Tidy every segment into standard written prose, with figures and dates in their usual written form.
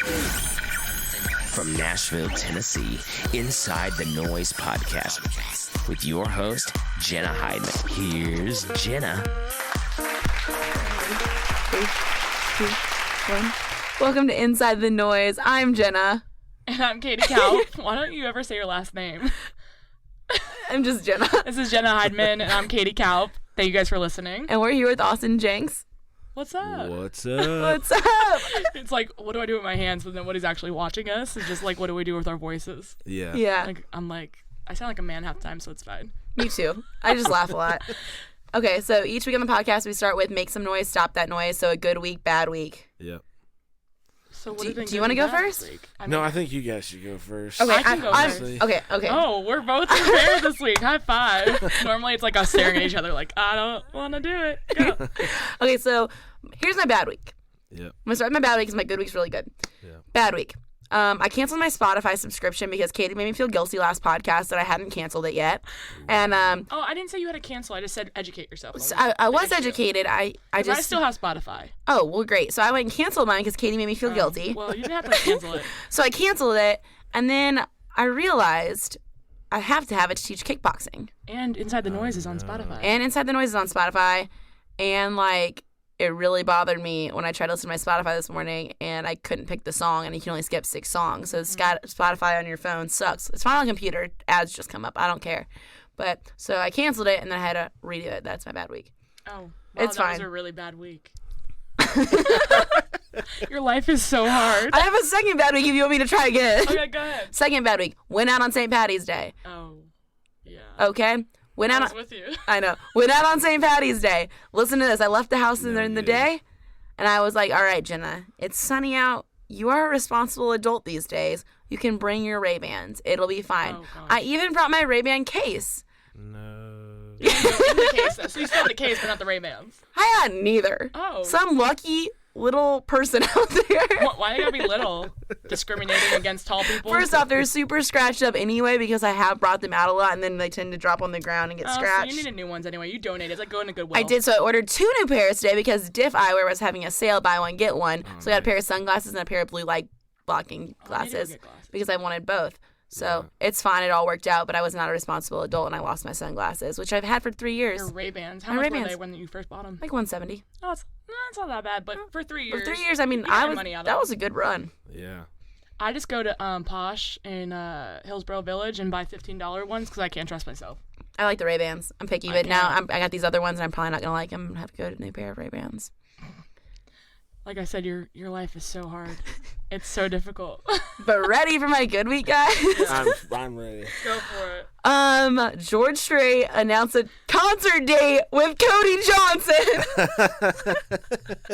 From Nashville, Tennessee, Inside the Noize podcast with your host, Jenna Heidman. Here's Jenna. 3, 2, 1. Welcome to Inside the Noize. I'm Jenna. And I'm Katie Kalp. Why don't you ever say your last name? I'm just Jenna. This is Jenna Heidman, and I'm Katie Kalp. Thank you guys for listening. And we're here with Austin Jenckes. What's up? What's up? What's up? It's like, what do I do with my hands? But then what he's actually watching us is just like, what do we do with our voices? Yeah. Yeah. I sound like a man half the time, so it's fine. Me too. I just laugh a lot. Okay, so each week on the podcast, we start with make some noise, stop that noise. So a good week, bad week. Yep. So what Do you want to go first? No, I think you guys should go first. Okay, I can go first. Okay. Oh, we're both prepared this week. High five. Normally it's like us staring at each other like, I don't want to do it. Go. Okay, so here's my bad week. Yep. I'm going to start with my bad week because my good week's really good. Yeah. Bad week. I canceled my Spotify subscription because Katie made me feel guilty last podcast that I hadn't canceled it yet. And Oh, I didn't say you had to cancel. I just said educate yourself. so I was educated. I still have Spotify. Oh, well, great. So I went and canceled mine because Katie made me feel guilty. Well, you didn't have to cancel it. So I canceled it, and then I realized I have to have it to teach kickboxing. And Inside the Noize is on Spotify. And Inside the Noize is on Spotify. And, like, it really bothered me when I tried to listen to my Spotify this morning, and I couldn't pick the song, and you can only skip 6 songs. So Spotify on your phone sucks. It's fine on a computer. Ads just come up. I don't care. But so I canceled it, and then I had to redo it. That's my bad week. Oh, wow, it's that fine. was a really bad week. Your life is so hard. I have a second bad week if you want me to try again. Okay, go ahead. Second bad week. Went out on St. Patty's Day. Oh, yeah. Okay? Went I out was on, with you. I know. Went out on St. Patty's Day. Listen to this. I left the house in the day, and I was like, all right, Jenna, it's sunny out. You are a responsible adult these days. You can bring your Ray-Bans. It'll be fine. Oh, God. I even brought my Ray-Ban case. No. You didn't go in the case. So you still had the case, but not the Ray-Bans. I had neither. Oh. Some lucky little person out there. Why you gotta be little? Discriminating against tall people? First off, they're super scratched up anyway because I have brought them out a lot, and then they tend to drop on the ground and get scratched. So you needed new ones anyway. You donated. It's like going to Goodwill. I did, so I ordered 2 new pairs today because Diff Eyewear was having a sale, buy one, get one. So I got a pair of sunglasses and a pair of blue light blocking glasses because I wanted both. So it's fine. It all worked out, but I was not a responsible adult, and I lost my sunglasses, which I've had for 3 years. Your Ray-Bans. How My much Ray-Bans. were they when you first bought them? Like 170. Oh, it's not that bad, but for 3 years. For 3 years, I mean, you get money out of that them. was a good run. Yeah. I just go to Posh in Hillsborough Village and buy $15 ones because I can't trust myself. I like the Ray-Bans. I'm picky, but now I got these other ones, and I'm probably not going to like them. I'm going to have to go to a new pair of Ray-Bans. Like I said, your life is so hard. It's so difficult. But ready for my good week, guys? I'm ready. Go for it. George Strait announced a concert date with Cody Johnson.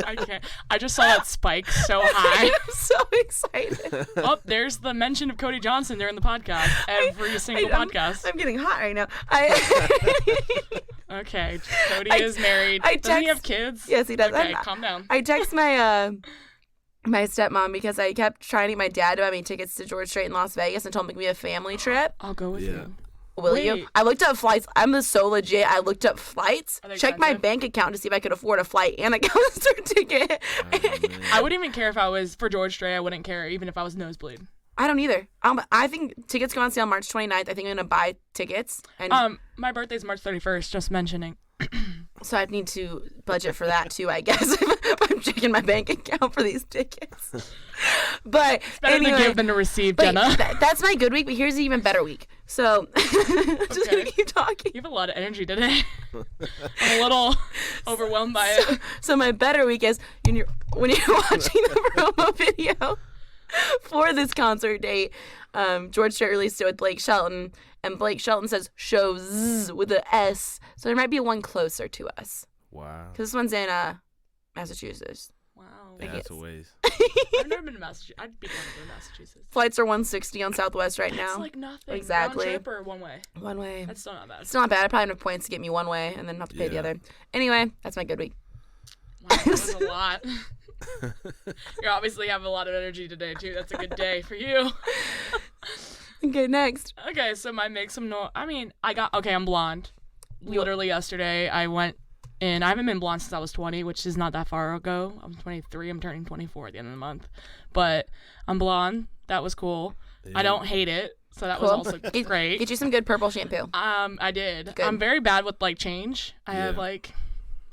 I can't. I just saw that spike so high. I'm so excited. Oh, there's the mention of Cody Johnson during the podcast. Every single podcast. I'm getting hot right now. Okay, Cody is married. Doesn't he have kids? Yes, he does. Okay, calm down. I text my stepmom because I kept trying to get my dad to buy me tickets to George Strait in Las Vegas and told him it could be a family trip. I'll go with you. Will you? I looked up flights. I'm so legit. I looked up flights, checked my expensive? bank account to see if I could afford a flight and a concert ticket. I wouldn't even care if I was for George Strait. I wouldn't care even if I was nosebleed. I don't either. I think tickets go on sale March 29th. I think I'm going to buy tickets. And my birthday's March 31st, just mentioning. so I need to budget for that too, I guess, if I'm checking my bank account for these tickets. But It's better anyway, to give than to receive, but Jenna. That's my good week, but here's an even better week. So just going to keep talking. You have a lot of energy today. I'm a little overwhelmed by it. So my better week is when you're watching the promo video for this concert date. George Strait released it with Blake Shelton, and Blake Shelton says shows with an S, so there might be one closer to us. Wow. Because this one's in Massachusetts. Wow. Yeah, that's a ways. I've never been to Massachusetts. I'd be going to go to Massachusetts. Flights are $160 on Southwest right now. It's like nothing. Exactly. Round trip or one way? One way. That's still not bad. Still not bad. I probably have enough points to get me one way and then have to pay the other. Anyway, that's my good week. Wow, that's a lot. You obviously have a lot of energy today, too. That's a good day for you. Okay, next. Okay, so my make some noise. I mean, I'm blonde. Literally yesterday, I went and I haven't been blonde since I was 20, which is not that far ago. I'm 23. I'm turning 24 at the end of the month, but I'm blonde. That was cool. Yeah. I don't hate it, so that was also great. Get you some good purple shampoo. I did. Good. I'm very bad with like change. I have like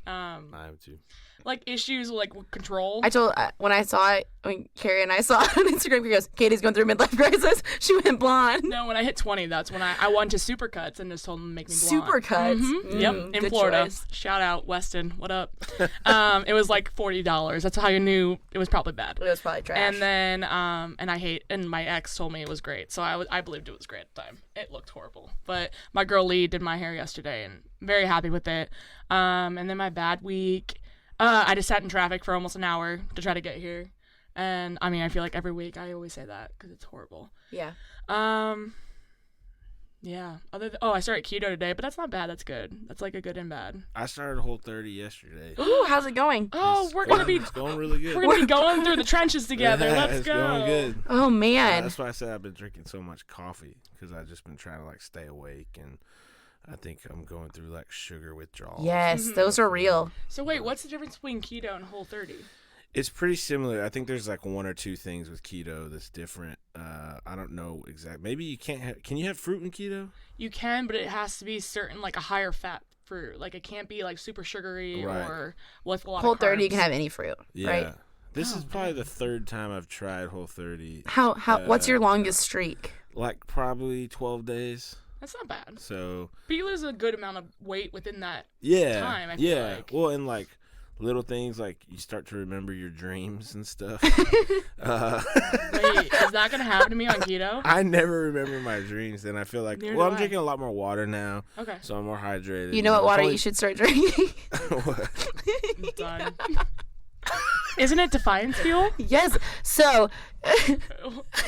I have too. like issues like with control. I told when I saw it, when Carrie and I saw it on Instagram, she goes, "Katie's going through a midlife crisis." She went blonde. No, when I hit 20, that's when I went to Supercuts and just told them to make me blonde. Supercuts. Yep, in Florida. Choice. Shout out Weston. What up? It was like $40. That's how you knew it was probably bad. It was probably trash. And then and my ex told me it was great, so I believed it was great at the time. It looked horrible, but my girl Lee did my hair yesterday, and very happy with it. And then my bad week. I just sat in traffic for almost an hour to try to get here. And, I mean, I feel like every week I always say that because it's horrible. Yeah. Yeah. I started keto today, but that's not bad. That's good. That's like a good and bad. I started Whole30 yesterday. Ooh, how's it going? Oh, we're going to be... It's going really good. We're going to be going through the trenches together. Yeah, Let's it's go. going good. Oh, man. That's why I said I've been drinking so much coffee, because I've just been trying to like stay awake, and I think I'm going through like sugar withdrawals. Yes, those are real. So wait, what's the difference between keto and Whole30? It's pretty similar. I think there's like one or two things with keto that's different. I don't know exactly. Maybe you can't have. Can you have fruit in keto? You can, but it has to be certain, like a higher fat fruit. Like it can't be like super sugary or with a lot of carbs. Whole30, you can have any fruit, Yeah. right? This is probably the third time I've tried Whole30. How what's your longest streak? Like probably 12 days. That's not bad. So. But you lose a good amount of weight within that time, I feel yeah. like. Well, and like little things like you start to remember your dreams and stuff. Wait, is that going to happen to me on keto? I never remember my dreams, and I feel like, Neither well, do I'm I. drinking a lot more water now. Okay. So I'm more hydrated. You know what water Probably- you should start drinking? I'm done. Isn't it Defiance Fuel? Yes. So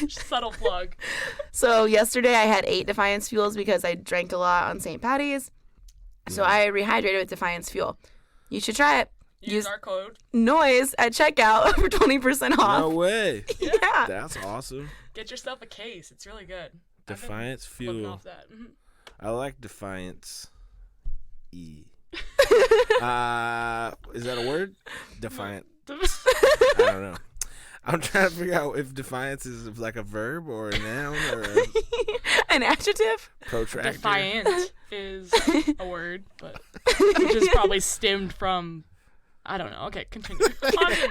Subtle plug. So yesterday I had 8 Defiance Fuels because I drank a lot on St. Patty's. So I rehydrated with Defiance Fuel. You should try it. Use our code. Noize at checkout for 20% off. No way. Yeah. That's awesome. Get yourself a case. It's really good. Defiance I've been living Fuel. off that. Mhm. I like Defiance E. Is that a word? Defiant. I don't know. I'm trying to figure out if defiance is like a verb or a noun or a An adjective? protractor. Defiant is a word, but it just probably stemmed from, I don't know. Okay, continue.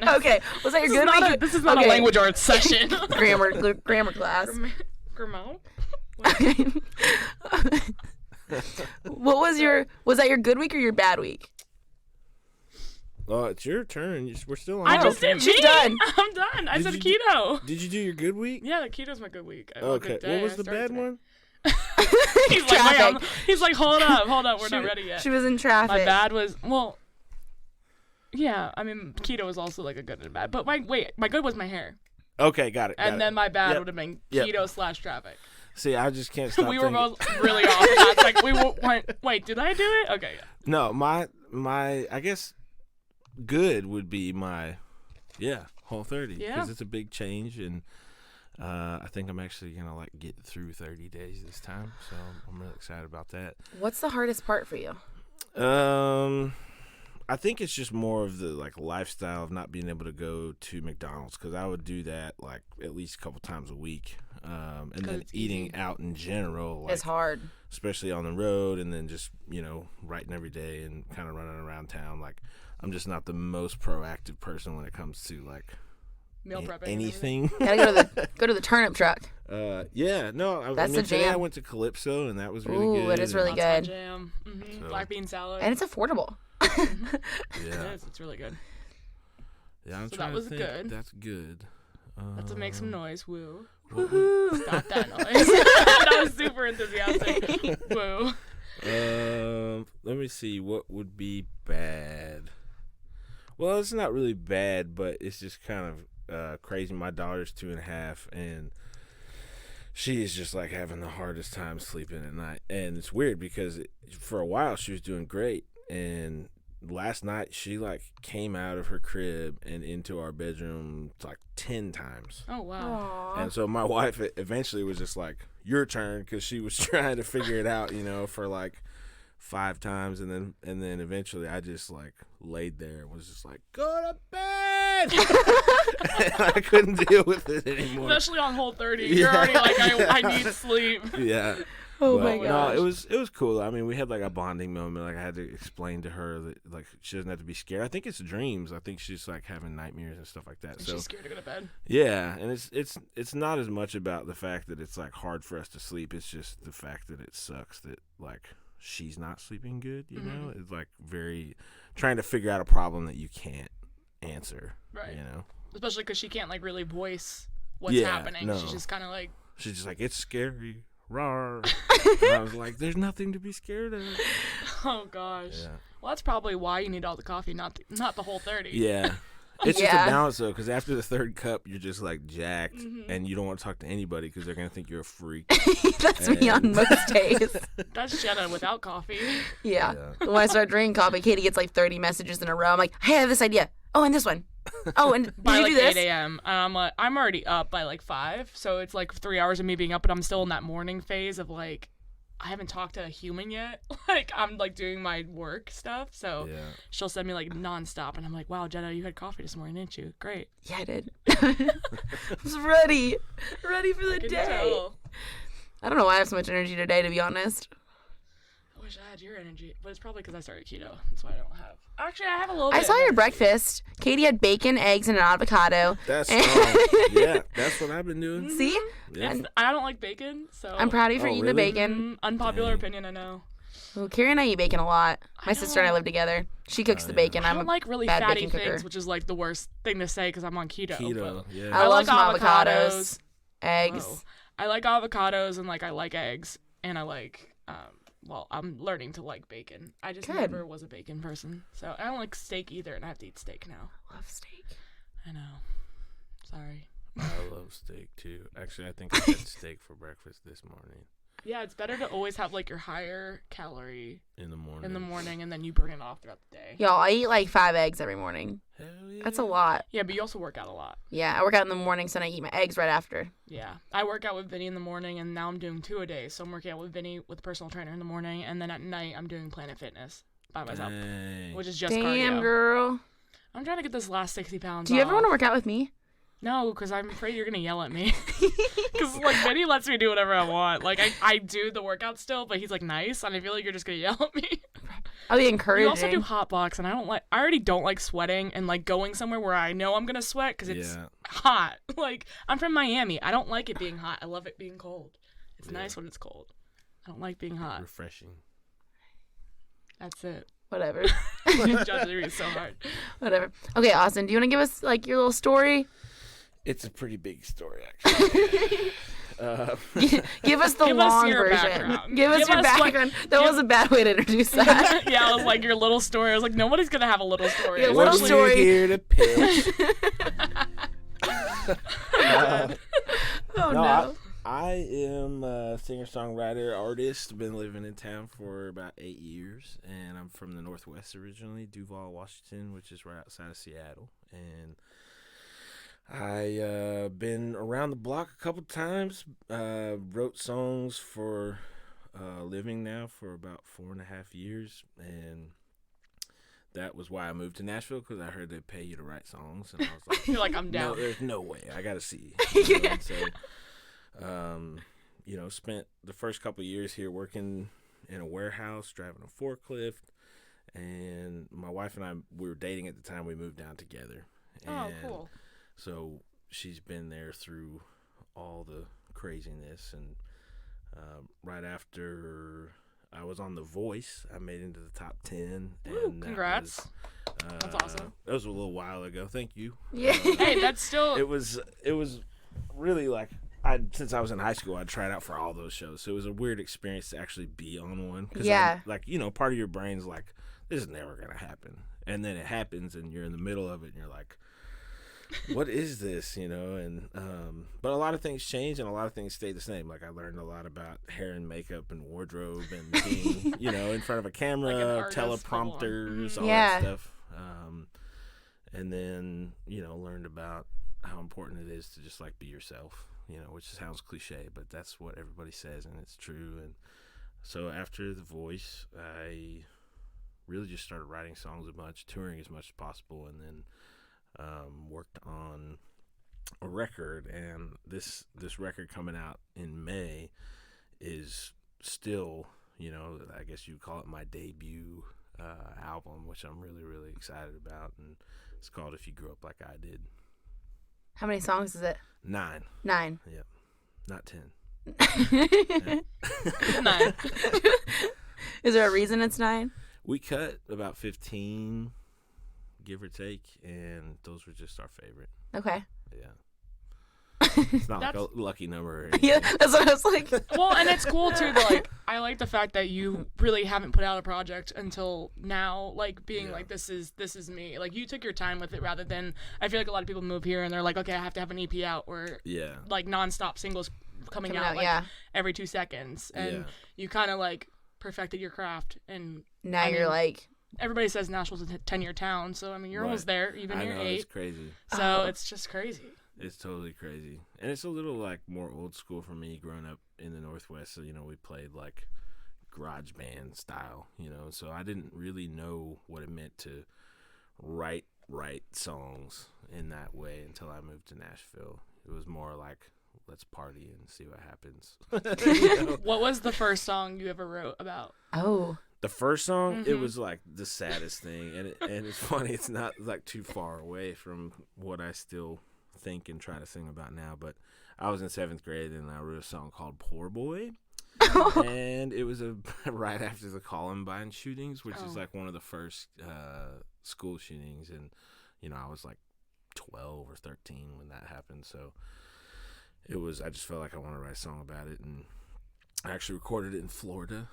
Okay. Was that your good week? This is not a Okay. language arts session. Grammar class. Grammar? Okay. Was that your good week or your bad week? Oh, it's your turn. We're still on. I our just turn. did She's me. done. I'm done. I Did said you keto. Did you do your good week? Yeah, the keto's my good week. I had a Okay. good day. What was I the started bad today. one? He's like, wait, Traffic. he's like, hold up, we're not ready yet. She was in traffic. My bad was, well, yeah, I mean, keto was also like a good and bad. But my good was my hair. Okay, got it. And then my bad Yep. would have been Yep. keto/traffic. See, I just can't stop. We were thinking- both really off. That's like, we wait, did I do it? Okay, yeah. No, my I guess good would be my Whole30 Yeah. because it's a big change, and I think I'm actually gonna like get through 30 days this time, so I'm really excited about that. What's the hardest part for you? I think it's just more of the like lifestyle of not being able to go to McDonald's, because I would do that like at least a couple times a week, and then it's eating easy. out in general, like, It's hard. especially on the road, and then just writing every day and kind of running around town. Like I'm just not the most proactive person when it comes to like Meal prepping. and anything. Gotta go to the turnip truck. Yeah, no, I That's mean, the today I jam. went to Calypso, and that was really Ooh, good. it is really and- That's good. my jam. So- Black bean salad. And it's affordable. It Yeah, is. It's really good. yeah. I'm So trying that was to think. good. That's good. Let's make some noise. Woo. Woohoo. Got that noise. That was super enthusiastic. Woo. Let me see. What would be bad? Well, it's not really bad, but it's just kind of crazy. My daughter's 2.5, and she is just like having the hardest time sleeping at night. And it's weird because for a while she was doing great, and last night she like came out of her crib and into our bedroom like 10 times. Oh, wow. Aw. And so my wife eventually was just like, your turn, because she was trying to figure it out, for like 5 times, and then eventually I just like laid there and was just like, go to bed. And I couldn't deal with it anymore. Especially on hole 30. You're already like, I need sleep. Yeah. Oh But, my no, gosh. it was cool. I mean, we had like a bonding moment. Like I had to explain to her that like she doesn't have to be scared. I think it's dreams. I think she's like having nightmares and stuff like that. And So she's scared to go to bed. yeah, and it's not as much about the fact that it's like hard for us to sleep. It's just the fact that it sucks that like she's not sleeping good. You know, it's like very trying to figure out a problem that you can't answer. Right. You know, Especially because she can't like really voice what's Yeah, happening. no. She's just kind of like, she's just like, it's scary. Rawr. And I was like, there's nothing to be scared of. oh gosh. Yeah. Well, that's probably why you need all the coffee, not the whole 30. Yeah. It's just Yeah. a balance, though, because after the third cup, you're just, like, jacked, and you don't want to talk to anybody because they're going to think you're a freak. That's me on most days. That's Jenna without coffee. Yeah. Yeah. When I start drinking coffee, Katie gets like 30 messages in a row. I'm like, hey, I have this idea. Oh, and this one. Oh, and did By you like do this? 8 a.m. I'm like, I'm already up by like 5, so it's like 3 hours of me being up, but I'm still in that morning phase of like, I haven't talked to a human yet. Like I'm like doing my work stuff, so Yeah. she'll send me like nonstop, and I'm like, wow, Jenna, you had coffee this morning, didn't you? Great. Yeah, I did. I was ready for the Can day. tell. I don't know why I have so much energy today, to be honest. I wish I had your energy, but it's probably because I started keto. That's why I don't have. Actually, I have a little. I bit saw of your energy. breakfast. Katie had bacon, eggs, and an avocado. That's strong. Yeah, that's what I've been doing. See? Yeah. I don't like bacon, so I'm proud of you for Oh, eating really? the bacon. Unpopular opinion, I know. Well, Carrie and I eat bacon a lot. My sister and I know. live together. She cooks the yeah. bacon. I I'm don't a like really bad fatty bacon cooker. things, which is like the worst thing to say because I'm on keto. Keto, but- yeah. I love like some avocados, avocados. eggs. Whoa. I like avocados and like I like eggs and I like well, I'm learning to like bacon. I just Good. never was a bacon person. So I don't like steak either, and I have to eat steak now. Love steak. I know. Sorry. I love steak, too. Actually, I think I had steak for breakfast this morning. Yeah, it's better to always have like your higher calorie In the morning. and then you burn it off throughout the day. Y'all, I eat like 5 eggs every morning. Hell yeah. That's a lot. Yeah, but you also work out a lot. Yeah, I work out in the mornings and I eat my eggs right after. Yeah. I work out with Vinny in the morning, and now I'm doing 2 a day. So I'm working out with Vinny with a personal trainer in the morning, and then at night I'm doing Planet Fitness by myself, Dang. which is just Damn, cardio. girl. I'm trying to get this last 60 pounds Do you ever off. want to work out with me? No, because I'm afraid you're going to yell at me. Because, like, Vinny lets me do whatever I want. Like, I do the workout still, but he's, like, nice, and I feel like you're just going to yell at me. I'll be You encouraging. also do hot box, and I already don't like sweating and, like, going somewhere where I know I'm going to sweat because it's Yeah. hot. Like, I'm from Miami. I don't like it being hot. I love it being cold. It's nice when it's cold. I don't like being hot. Refreshing. That's it. Whatever. Judging me so hard. Whatever. Okay, Austin, do you want to give us like your little story? It's a pretty big story, actually. Give us the Give us long your version. background. Give us Give your us, like- background. That was a bad way to introduce that. Yeah, I was like, your little story. I was like, nobody's going to have a little story. Yeah, It's little What actually- are you story. here to pitch? Oh No, no. I am a singer-songwriter, artist. Been living in town for about 8 years, and I'm from the Northwest originally, Duval, Washington, which is right outside of Seattle. And I been around the block a couple times. Wrote songs for a living now for about 4.5 years, and that was why I moved to Nashville, because I heard they pay you to write songs, and I was like, You're like, I'm no, down. there's no way. I gotta see. You know, and so, spent the first couple of years here working in a warehouse, driving a forklift, and my wife and I, we were dating at the time. We moved down together. Oh, And cool. So she's been there through all the craziness, and right after I was on The Voice, I made it into the top 10. Woo, And that congrats. was, That's awesome. That was a little while ago. Thank you. Yeah. Hey, that's still. It was really like since I was in high school, I tried out for all those shows. So it was a weird experience to actually be on one. 'Cause Yeah. part of your brain's like, this is never gonna happen, and then it happens, and you're in the middle of it, and you're like, what is this? And but a lot of things changed, and a lot of things stayed the same. Like I learned a lot about hair and makeup and wardrobe, and being in front of a camera, Like an artist, teleprompters, all Yeah. that stuff. And then learned about how important it is to just like be yourself, which sounds cliche, but that's what everybody says, and it's true. And So after The Voice, I really just started writing songs a bunch, touring as much as possible, and then worked on a record. And this record coming out in May is still, I guess you'd call it my debut album, which I'm really, really excited about. And it's called If You Grew Up Like I Did. How many songs is it? 9. 9. Yep. Not 10. 9. Is there a reason it's 9? We cut about 15, give or take, and those were just our favorite. Okay. Yeah. It's not like a lucky number or anything. Yeah, that's what I was like. Well, and it's cool too. I like the fact that you really haven't put out a project until now. Like being like, this is me. Like you took your time with it rather than I feel like a lot of people move here and they're like, okay, I have to have an EP out or like nonstop singles coming out like every 2 seconds, and you kind of like perfected your craft. And now you're like. Everybody says Nashville's a 10-year town, so I mean you're almost there. You've been here 8. It's crazy. So it's just crazy. It's totally crazy. And it's a little like more old school for me growing up in the Northwest. So, we played like garage band style, so I didn't really know what it meant to write songs in that way until I moved to Nashville. It was more like, let's party and see what happens. What was the first song you ever wrote about? Oh. The first song, it was like the saddest thing. And it's funny, it's not like too far away from what I still think and try to sing about now, but I was in 7th grade and I wrote a song called Poor Boy. And it was right after the Columbine shootings, which is like one of the first school shootings, and I was like 12 or 13 when that happened. So I just felt like I wanted to write a song about it, and I actually recorded it in Florida.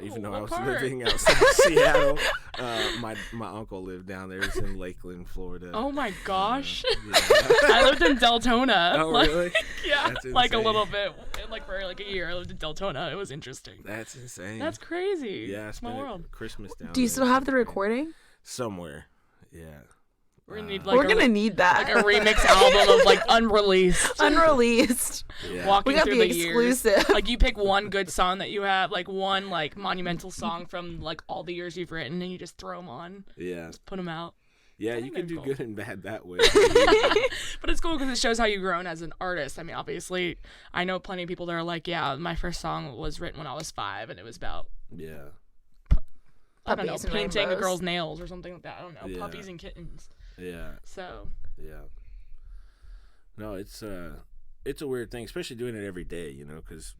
Even though I was living outside Seattle, my uncle lived down there. He's in Lakeland, Florida. Oh my gosh! I lived in Deltona. Oh really? Yeah, like a little bit. Like for like a year, I lived in Deltona. It was interesting. That's insane. That's crazy. Yeah, I small spent world. Christmas down there. Do you still have the recording? Somewhere. Yeah. We're gonna need we're gonna need that. Like a remix album of like unreleased. Yeah. Walking we got through the the exclusive. Years. Like you pick one good song that you have, like one like monumental song from like all the years you've written, and you just throw them on. Yeah. Just put them out. Yeah, you can do good and bad that way. But it's cool because it shows how you've grown as an artist. I mean, obviously, I know plenty of people that are like, yeah, my first song was written when I was 5, and it was about I don't know, painting a girl's nails or something like that. I don't know, puppies and kittens. Yeah. So. Yeah. No, it's a weird thing, especially doing it every day, because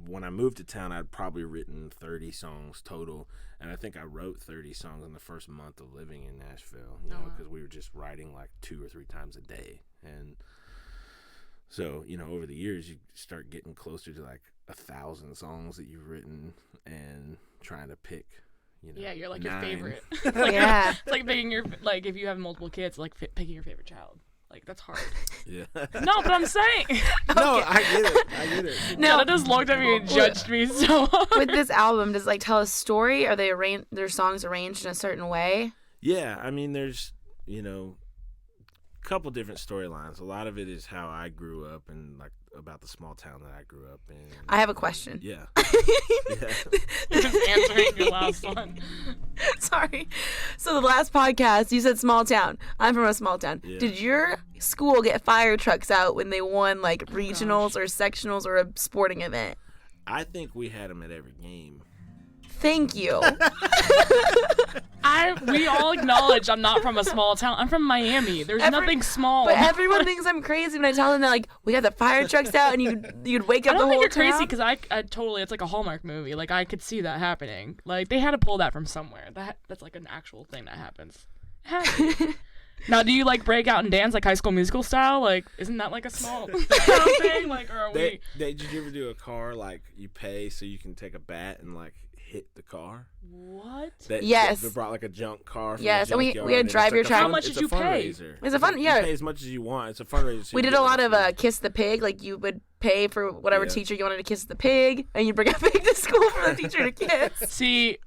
when I moved to town, I'd probably written 30 songs total, and I think I wrote 30 songs in the first month of living in Nashville, because we were just writing like 2 or 3 times a day. And so, over the years, you start getting closer to like 1,000 songs that you've written and trying to pick. Yeah, you're like 9. your favorite. It's like picking your if you have multiple kids, like picking your favorite child. Like that's hard. Yeah. No, but I'm saying. No, I get it. No, that just looked at me and judged me so hard. With this album, does it like tell a story? Are they their songs arranged in a certain way? Yeah, I mean, there's a couple different storylines. A lot of it is how I grew up and like about the small town that I grew up in. I have a question. Yeah. You're just answering your last one. Sorry. So the last podcast, you said small town. I'm from a small town. Yeah. Did your school get fire trucks out when they won like regionals or sectionals or a sporting event? I think we had them at every game. Thank you. We all acknowledge I'm not from a small town. I'm from Miami. There's nothing small. But everyone thinks I'm crazy when I tell them that, like, we got the fire trucks out and you'd wake up the whole town. I don't think you're crazy because I totally, it's like a Hallmark movie. Like, I could see that happening. Like, they had to pull that from somewhere. That's like an actual thing that happens. Now, do you like break out and dance like High School Musical style? Like, isn't that like a small thing? Like, or are we? Did you ever do a car like you pay so you can take a bat and like hit the car? What? Yes. They brought like a junk car. From yes, the and we junkyard, had drive your truck. How much did you pay? It's a fun, yeah. You pay as much as you want. It's a fundraiser. So we did a lot of Kiss the Pig. Like, you would pay for whatever teacher you wanted to kiss the pig, and you'd bring a pig to school for the teacher to kiss. See,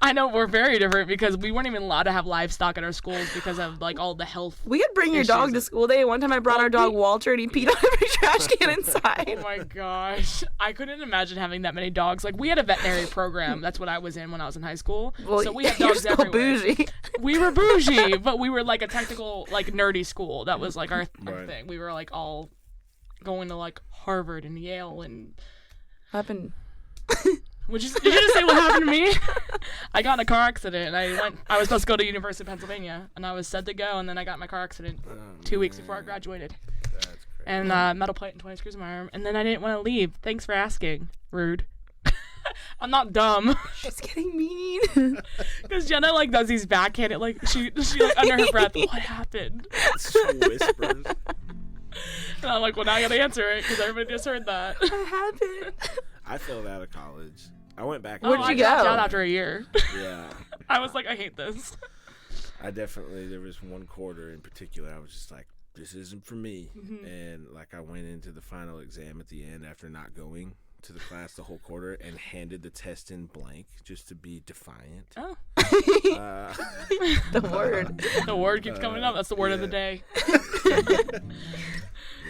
I know we're very different because we weren't even allowed to have livestock at our schools because of like all the health. We could bring your dog to school day. One time I brought our dog Walter and he peed on every trash can inside. Oh my gosh. I couldn't imagine having that many dogs. Like we had a veterinary program. That's what I was in when I was in high school. Well, so we had dogs you're still everywhere. bougie. We were bougie, but we were like a technical, like nerdy school. That was like our thing. We were like all going to like Harvard and Yale and. Happened. Did you just say what happened to me? I got in a car accident. And I was supposed to go to University of Pennsylvania, and I was set to go, and then I got in my car accident 2 weeks before I graduated. That's crazy. And metal plate and 20 screws in my arm, and then I didn't want to leave. Thanks for asking. Rude. I'm not dumb. She's getting mean. Because Jenna like does these backhanded like she like under her breath. What happened? Whispers. And I'm like, well, now I gotta answer it because everybody just heard that. What happened? I failed out of college. I went back. Where'd you I go? dropped out after a year. Yeah. I was like, I hate this. There was one quarter in particular, I was just like, this isn't for me. Mm-hmm. And like I went into the final exam at the end after not going to the class the whole quarter and handed the test in blank just to be defiant. Oh. The word. The word keeps coming up. That's the word of the day.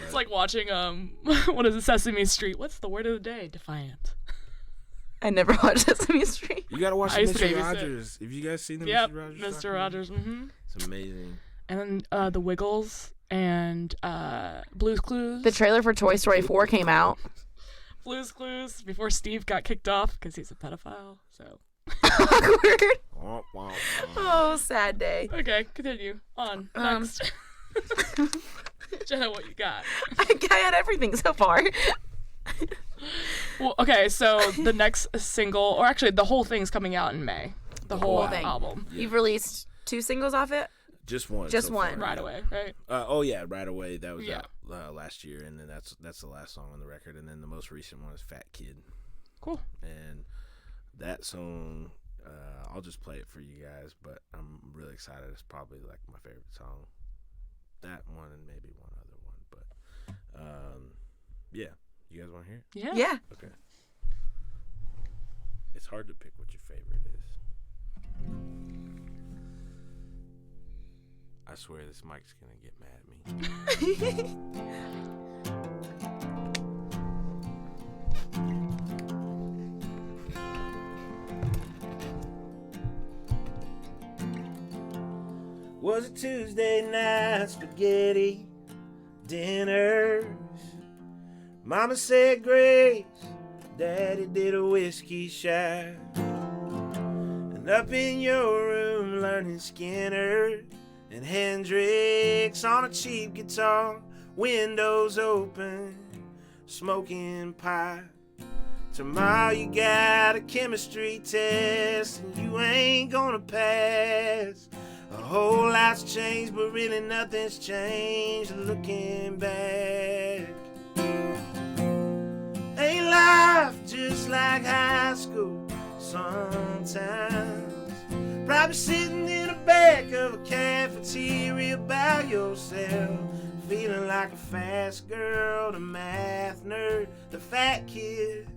It's like watching what is it, Sesame Street? What's the word of the day? Defiant. I never watched Sesame Street. You gotta watch Mr. Rogers. Have you guys seen the Mr. Rogers? Mr. Rogers. Mm-hmm. It's amazing. And then the Wiggles and Blue's Clues. The trailer for Toy Story 4 came out. Blue's Clues before Steve got kicked off because he's a pedophile. So. Awkward. Oh, sad day. Okay, continue. On. Next. Jenna, what you got? I had everything so far. Well, okay, so the next single, or actually the whole thing's coming out in May. The whole thing. album. Yeah. You've released 2 singles off it? Just one. Just so one. Far. Right Away, right? Right Away. That was out last year, and then that's the last song on the record, and then the most recent one is Fat Kid. Cool. And that song, I'll just play it for you guys, but I'm really excited. It's probably like my favorite song. That one and maybe one other one, but yeah. You guys want to hear it? Yeah. Okay. It's hard to pick what your favorite is. I swear this mic's gonna get mad at me. Was it Tuesday night spaghetti dinners? Mama said grace, Daddy did a whiskey shot. And up in your room learning Skinner and Hendrix on a cheap guitar, windows open, smoking pipe. Tomorrow you got a chemistry test and you ain't gonna pass. A whole lot's changed, but really nothing's changed looking back. Ain't life just like high school sometimes? Probably sitting in the back of a cafeteria by yourself, feeling like a fast girl, the math nerd, the fat kid.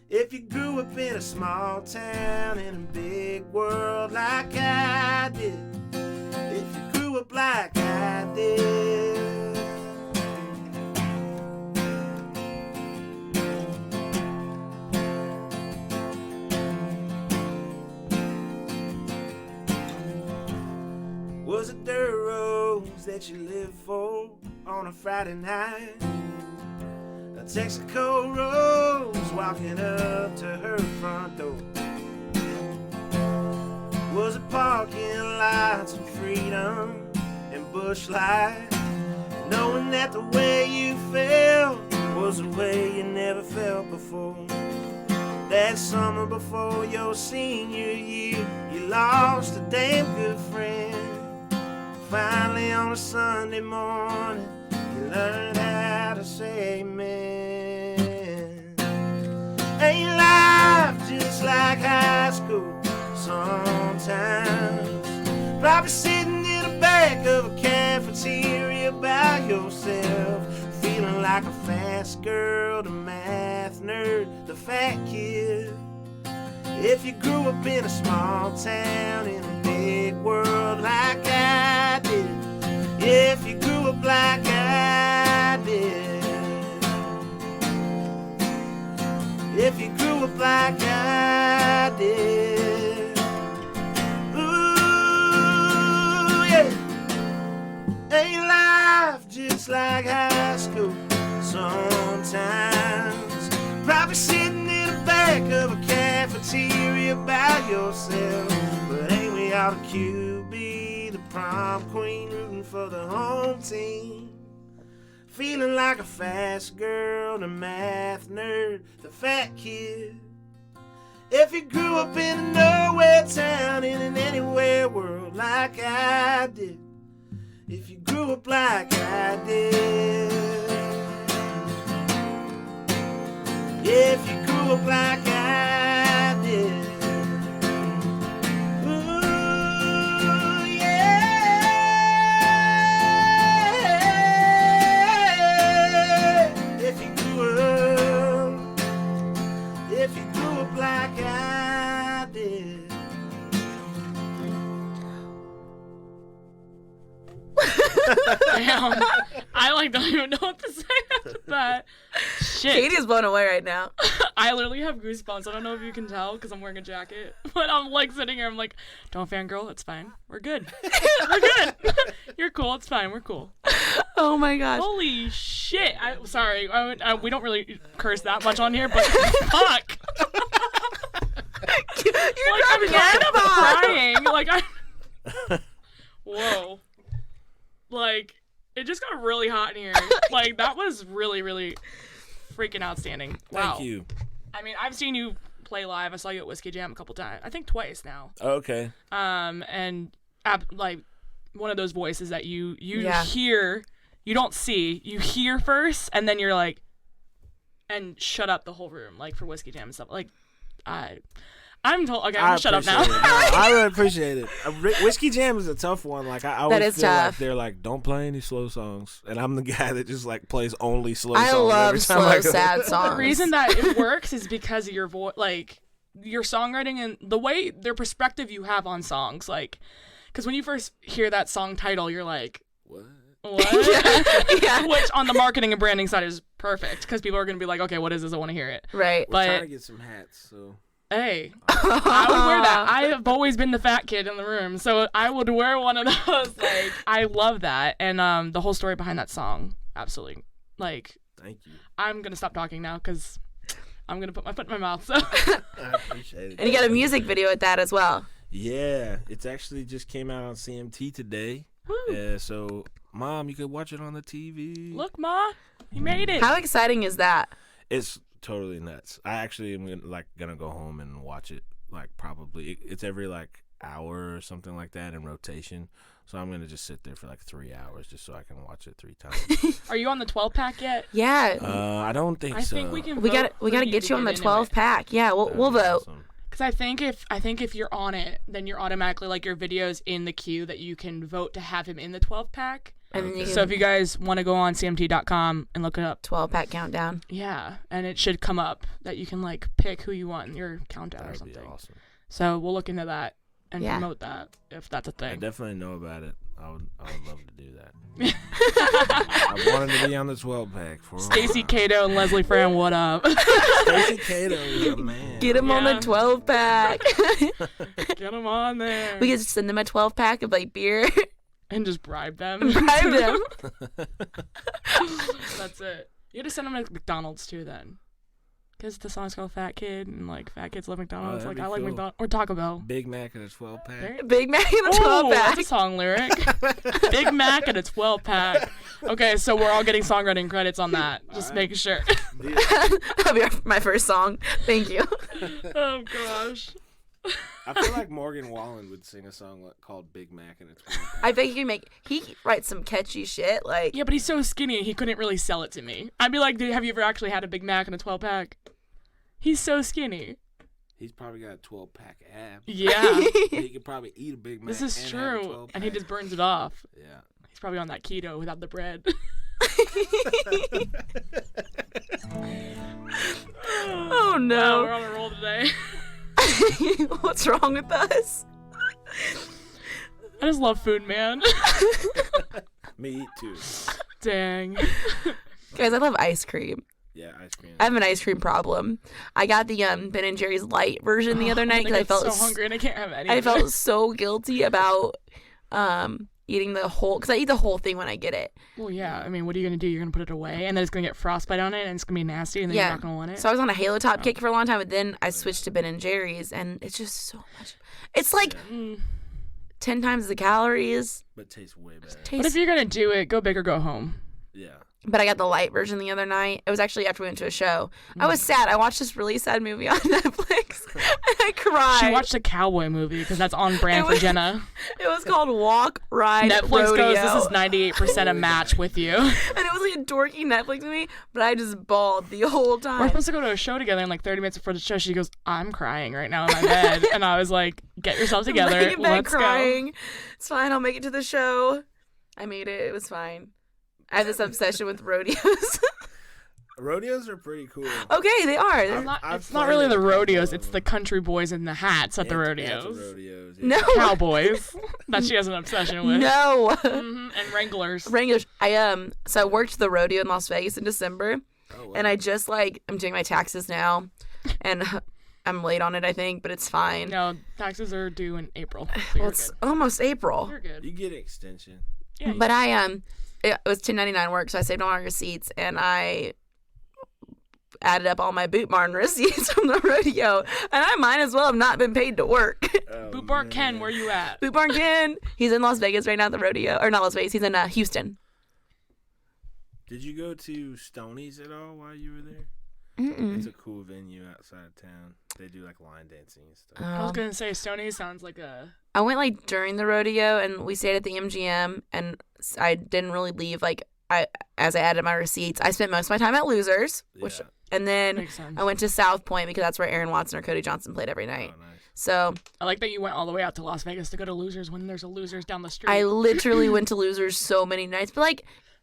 If you grew up in a small town in a big world like I did, if you grew up like I did. Was it dirt roads that you lived for on a Friday night? A Texaco Rose walking up to her front door. Was it parking lots and freedom and bush light? Knowing that the way you felt was the way you never felt before. That summer before your senior year, you lost a damn good friend. Finally on a Sunday morning, you learned how to say amen. Ain't life just like high school sometimes? Probably sitting in the back of a cafeteria by yourself, feeling like a fast girl, the math nerd, the fat kid. If you grew up in a small town in a big world like I did, if you grew up like I did, if you grew up like I did, ooh, yeah. Ain't life just like high school sometimes? Probably sitting in the back of a cafeteria by yourself. But ain't we all the QB, the prom queen, rooting for the home team? Feeling like a fast girl, the math nerd, the fat kid. If you grew up in a nowhere town in an anywhere world like I did, if you grew up like I did, if you grew up like I did, ooh, yeah. If you grew up like I did. Damn. I don't even know what to say after that. Shit. Katie's blown away right now. I literally have goosebumps. I don't know if you can tell because I'm wearing a jacket. But I'm like sitting here. I'm like, don't fangirl. It's fine. We're good. We're good. You're cool. It's fine. We're cool. Oh my gosh. Holy shit. Sorry. We don't really curse that much on here, but fuck. You're Like, I'm driving kind of crying. Like, whoa. Like, it just got really hot in here. Like, that was really, really freaking outstanding. Wow. Thank you. I mean, I've seen you play live. I saw you at Whiskey Jam a couple times. I think twice now. Okay. And like one of those voices that you Yeah. hear, you don't see, you hear first, and then you're like, and shut up the whole room, like for Whiskey Jam and stuff. Like, I'm told. Okay, I'm gonna shut up now. No, I really appreciate it. Whiskey Jam is a tough one. Like I always is feel like tough. they're like, don't play any slow songs, and I'm the guy that just like plays only slow I songs. love every time slow, I go. sad songs. The reason that it works is because of your voice, like your songwriting and the way their perspective you have on songs. Like, because when you first hear that song title, you're like, What? Yeah. which on the marketing and branding side is perfect because people are gonna be like, okay, what is this? I want to hear it. Right. We're trying But to get some hats, so. hey, I would wear that. I have always been the fat kid in the room, so I would wear one of those. Like, I love that, and the whole story behind that song, absolutely. Like, Thank you. I'm gonna stop talking now because I'm gonna put my foot in my mouth. So. I appreciate it. And you got a music video with that as well. Yeah, it's actually just came out on CMT today. Woo. So, Mom, you could watch it on the TV. Look, Ma, you made it. How exciting is that? It's totally nuts. I actually am gonna go home and watch it. Like probably it's every like hour or something like that in rotation. So I'm gonna just sit there for like 3 hours just so I can watch it 3 times. Are you on the 12 pack yet? Yeah. I don't think I so. think we can. we got vote to for get you to on the get 12 into it. pack. Yeah, we'll That'd be vote. awesome. Because I think if you're on it, then you're automatically like your video's in the queue that you can vote to have him in the 12 pack. And then you So can if you guys want to go on CMT.com and look it up, 12 pack countdown. yeah, and it should come up that you can like pick who you want in your countdown or That'd be something. awesome. So we'll look into that and Yeah. promote that if that's a I thing. definitely know about it. I would love to do that. I wanted to be on the 12 pack for a Stacy while. Cato and Leslie Fran, what up? Stacy Cato is a man. Get him on the Yeah. 12 pack. Get them on there. We could just send them a 12 pack of like beer. And just bribe them. Bribe them. That's it. You had to send them to McDonald's too then. Because the song's called Fat Kid and like fat kids love McDonald's. that'd Like be I like cool. McDonald's or Taco Bell. Big Mac and a 12 pack. There- Big Mac in the 12 Oh, pack. that's a song lyric. Big Mac and a 12 pack. Okay, so we're all getting songwriting credits on that. Just right. making sure. That'll be my first song. Thank you. Oh gosh. I feel like Morgan Wallen would sing a song called Big Mac and a 12 pack. I think he writes some catchy shit. Like, Yeah, but he's so skinny he couldn't really sell it to me. I'd be like, dude, have you ever actually had a Big Mac and a 12 pack? He's so skinny. He's probably got a 12 pack abs. Yeah. He could probably eat a Big Mac. This is and have a true. 12 And he pack. just burns it off. Yeah. He's probably on that keto without the bread. oh Wow, no. we're on a roll today. What's wrong with us? I just love food, man. Me too. Dang. Guys, I love ice cream. Yeah, ice cream. I have an ice cream problem. I got the Ben and Jerry's light version the other night because I felt so hungry and I can't have any. I felt so guilty about eating the whole, because I eat the whole thing when I get it. Well, yeah. I mean, what are you gonna do? You're gonna put it away, and then it's gonna get frostbite on it, and it's gonna be nasty, and then you're not gonna want it. So I was on a Halo Top kick for a long time, but then I switched to Ben and Jerry's, and it's just so much. It's like 10 times the calories. But tastes way better. But if you're gonna do it, go big or go home. Yeah. But I got the light version the other night. It was actually after we went to a show. I was sad. I watched this really sad movie on Netflix, and I cried. She watched a cowboy movie because that's on brand for Jenna. It was called Walk, Ride, Netflix Rodeo. goes, this is 98% a match with you. And it was like a dorky Netflix movie, but I just bawled the whole time. We're supposed to go to a show together, and like 30 minutes before the show, she goes, I'm crying right now in my bed. And I was like, get yourself together. I'm laying in bed Let's crying. go. It's fine. I'll make it to the show. I made it. It was fine. I have this obsession with rodeos. Rodeos are pretty cool. Okay, they are. It's not really the rodeos. It's the country boys in the hats at the rodeos. Rodeos, yeah. No. Cowboys that she has an obsession with. No. And Wranglers. Wranglers. So I worked the rodeo in Las Vegas in December, Oh, wow. and I just I'm doing my taxes now, and I'm late on it, I think, but it's fine. No, taxes are due in April. So Well, you're it's good. almost April. You're good. You get extension. Yeah, But it was 1099 work, so I saved all my receipts, and I added up all my Boot Barn receipts from the rodeo, and I might as well have not been paid to work. Oh, Boot Barn man. Ken, where you at? Boot Barn Ken, he's in Las Vegas right now at the rodeo, or not Las Vegas, he's in Houston. Did you go to Stoney's at all while you were there? Mm-mm. It's a cool venue outside of town. They do like line dancing and stuff. I was going to say, Stoney sounds like a... I went during the rodeo, and we stayed at the MGM, and I didn't really leave as I added my receipts. I spent most of my time at Losers, Yeah. and then Makes sense. I went to South Point because that's where Aaron Watson or Cody Johnson played every night. Oh, nice. So I like that you went all the way out to Las Vegas to go to Losers when there's a Losers down the street. I literally went to Losers so many nights. But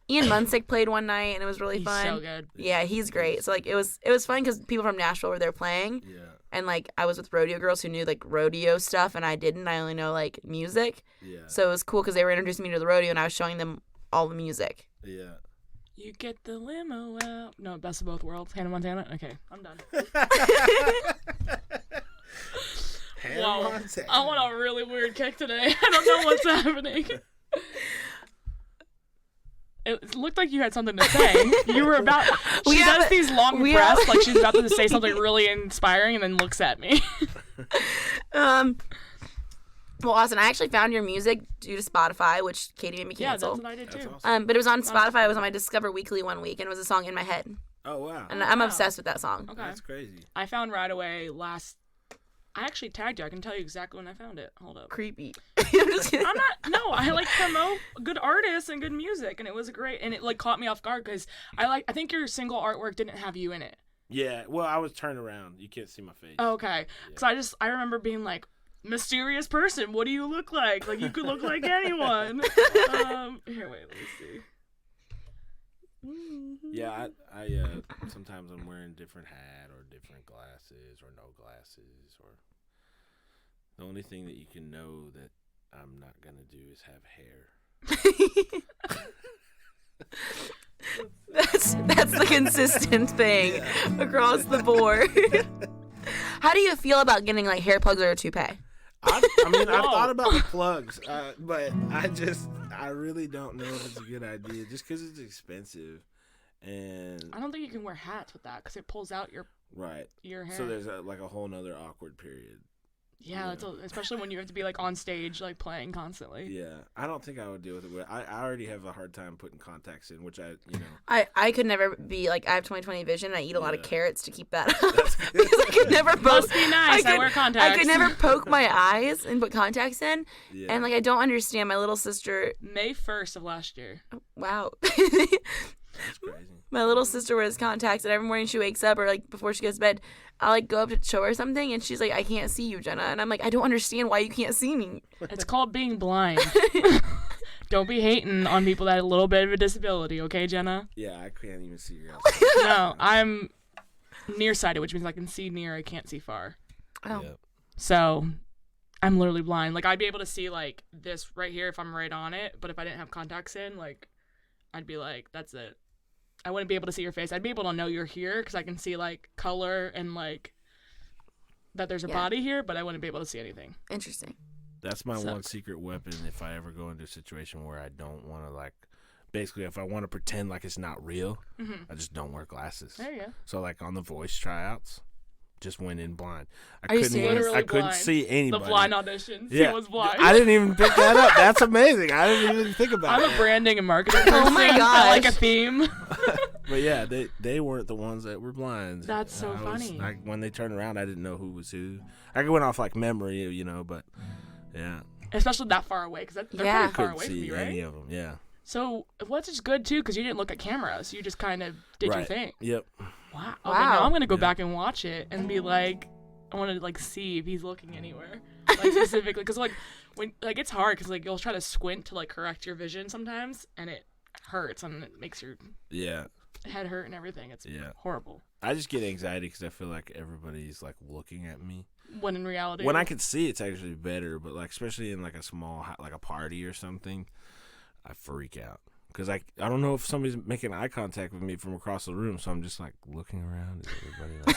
Ian Munsick played one night, and it was really He's fun. so good. Yeah, he's great. So it was fun because people from Nashville were there playing, Yeah. and I was with rodeo girls who knew rodeo stuff, and I didn't. I only know music. Yeah. So it was cool because they were introducing me to the rodeo, and I was showing them all the music. Yeah. You get the limo out. No, best of both worlds. Hannah Montana. Okay, I'm done. Wow, Montana. I want a really weird kick today. I don't know what's happening. It looked like you had something to say. You were about. She does these long breaths, like she's about to say something really inspiring, and then looks at me. Well, Austin, I actually found your music due to Spotify, which Katie made me Yeah, cancel. that's what I did too. awesome. But it was on Spotify. It was on my Discover Weekly one week, and it was a song In My Head. Oh, wow. And I'm wow. obsessed with that song. Okay. That's crazy. I found Right Away last. I actually tagged you. I can tell you exactly when I found it. Hold up. Creepy. I'm just kidding. I'm not. No, I promote good artists and good music, and it was great. And it caught me off guard because I think your single artwork didn't have you in it. Yeah. Well, I was turned around. You can't see my face. Oh, okay. Because I remember being like, mysterious person. What do you look like? Like you could look like anyone. Here, wait. Let me see. Yeah, I sometimes I'm wearing different hat or different glasses or no glasses, or the only thing that you can know that I'm not gonna do is have hair. That's the consistent thing across the board. How do you feel about getting hair plugs or a toupee? I've thought about the plugs, but I really don't know if it's a good idea just because it's expensive, and I don't think you can wear hats with that because it pulls out your hair. So there's a whole nother awkward period. Yeah, especially when you have to be on stage playing constantly. Yeah, I don't think I would deal with it. I already have a hard time putting contacts in, which I I could never be I have 20/20 vision. And I eat a lot of carrots to keep that up. Because I could never poke. Must be nice. I wear contacts. I could never poke my eyes and put contacts in. Yeah. And I don't understand. My little sister. May 1st of last year. Wow. That's crazy. My little sister wears contacts, and every morning she wakes up or before she goes to bed, I'll go up to show her something, and she's like, I can't see you, Jenna. And I'm like, I don't understand why you can't see me. It's called being blind. Don't be hating on people that have a little bit of a disability, okay, Jenna? Yeah, I can't even see your No, I'm nearsighted, which means I can see near, I can't see far. Oh. Yep. So I'm literally blind. Like, I'd be able to see, like, this right here if I'm right on it. But if I didn't have contacts in, like, I'd be like, that's it. I wouldn't be able to see your face. I'd be able to know you're here because I can see, like, color and, like, that there's a body here, but I wouldn't be able to see anything. Interesting. That's my one secret weapon if I ever go into a situation where I don't want to, like, basically if I want to pretend like it's not real, I just don't wear glasses. There you go. So, like, on the voice tryouts, just went in blind. Are you serious? I couldn't see anybody. The blind auditions. Yeah. He was blind. I didn't even pick that up. That's amazing. I didn't even think about it. I'm a branding and marketing person. Oh my gosh. I like a theme. But yeah, they weren't the ones that were blind. That's so funny. Like, when they turned around, I didn't know who was who. I went off like memory, but yeah. Especially that far away, because they're pretty far away from see you, right? any of them, yeah. So what's just good too, because you didn't look at cameras. You just kind of did your thing. Yep. Wow. Okay, now I'm gonna go back and watch it and be like, I want to like see if he's looking anywhere, like specifically, because like when like it's hard because like you'll try to squint to like correct your vision sometimes, and it hurts and it makes your head hurt and everything. It's horrible. I just get anxiety because I feel like everybody's like looking at me. When in reality, when I can see, it's actually better. But like especially in like a small like a party or something, I freak out. Because I don't know if somebody's making eye contact with me from across the room, so I'm just like looking around at everybody. Like,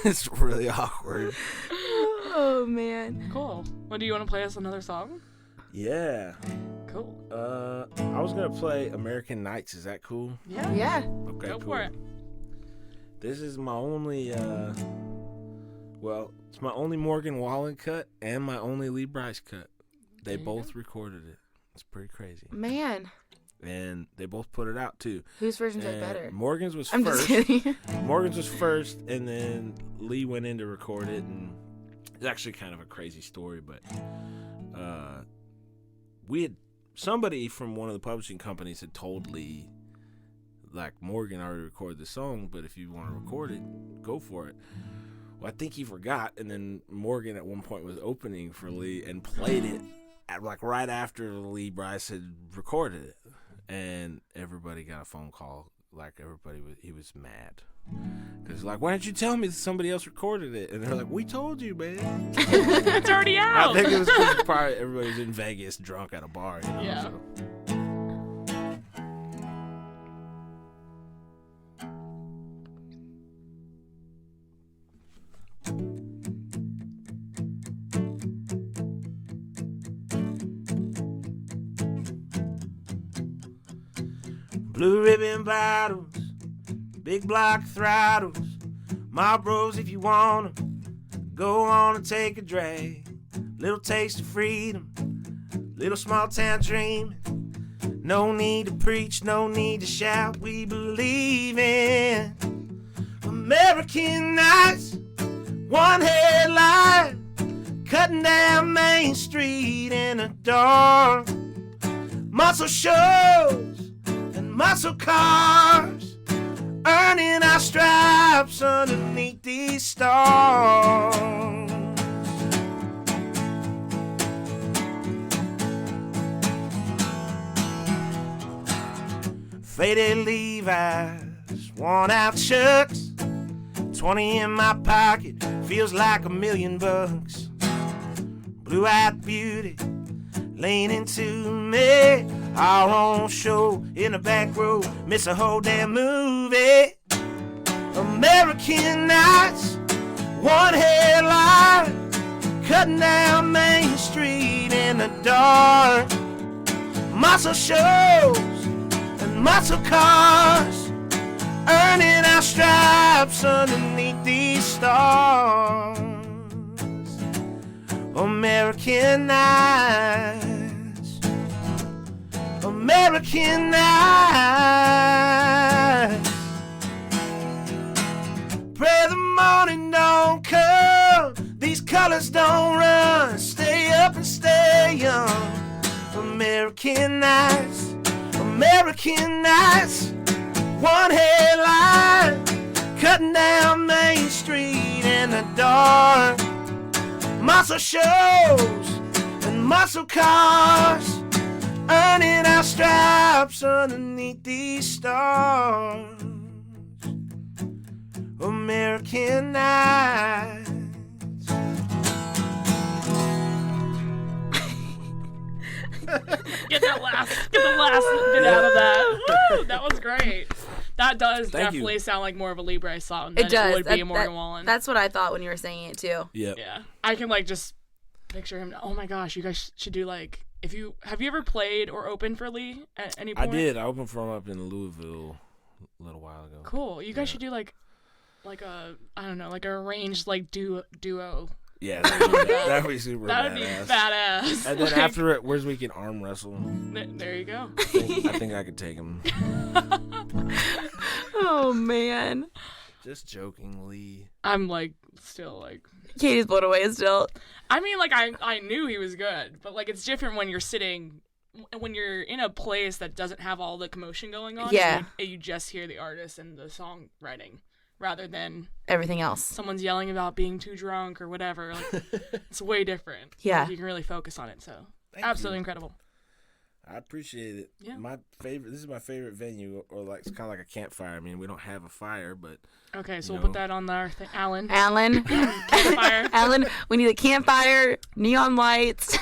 it's really awkward. Oh man. Cool. Well, do you want to play us another song? Yeah. Cool. I was gonna play American Nights. Is that cool? Yeah. Yeah. Okay. Go cool. for it. This is my only. It's my only Morgan Wallen cut and my only Lee Brice cut. They both recorded it. It's pretty crazy. Man. And they both put it out too. Whose version's like better? Morgan's was I'm first. just kidding. Morgan's was first, and then Lee went in to record it, and it's actually kind of a crazy story, but somebody from one of the publishing companies had told Lee, like, Morgan already recorded the song, but if you want to record it, go for it. Well, I think he forgot, and then Morgan at one point was opening for Lee and played it right after Lee Brice had recorded it. And everybody got a phone call. Like, he was mad. Because, like, why didn't you tell me that somebody else recorded it? And they're like, we told you, man. It's already out. I think it was because probably everybody was in Vegas drunk at a bar, Yeah. So. Blue ribbon bottles, big block throttles, Marlboros if you want 'em, go on and take a drag. Little taste of freedom, little small town dreaming. No need to preach, no need to shout, we believe in American nights, one headline, cutting down Main Street in the dark. Muscle shows and muscle cars, earning our stripes underneath these stars. Faded Levi's, worn out Chucks, 20 in my pocket, feels like $1 million. Blue-eyed beauty, leaning to me, our own show in the back row, miss a whole damn movie. American nights, one headline, cutting down Main Street in the dark. Muscle shows and muscle cars, earning our stripes underneath these stars. American nights, American nights. Pray the morning don't come, these colors don't run. Stay up and stay young. American nights, American nights. One headline, cutting down Main Street in the dark. Muscle shows and muscle cars, earning our stripes underneath these stars. American nights, Get the last bit out of that. Woo, that was great. That does definitely sound like more of a Libre song than it would be a Morgan Wallen. That's what I thought when you were saying it too. Yep. Yeah. I can like just picture him. Oh my gosh, you guys should do like have you ever played or opened for Lee at any point? I did. I opened for him up in Louisville a little while ago. Cool. You guys should do like a I don't know, like a arranged like duo. Yeah, that would be super That would be badass. And then after it, where's we can arm wrestle? There you go. I think I could take him. Oh man. Just jokingly. I'm like still like Katie's blown away still. I mean, like I knew he was good, but like it's different when you're in a place that doesn't have all the commotion going on. Yeah. You just hear the artist and the songwriting rather than Everything else. someone's yelling about being too drunk or whatever. Like, it's way different. Yeah. You can really focus on it. So Thank absolutely you. incredible. I appreciate it. Yeah. This is my favorite venue, or like it's kind of like a campfire. I mean, we don't have a fire, but Okay, so You we'll put know. that on our thing. Alan. Campfire. Alan, we need a campfire, neon lights.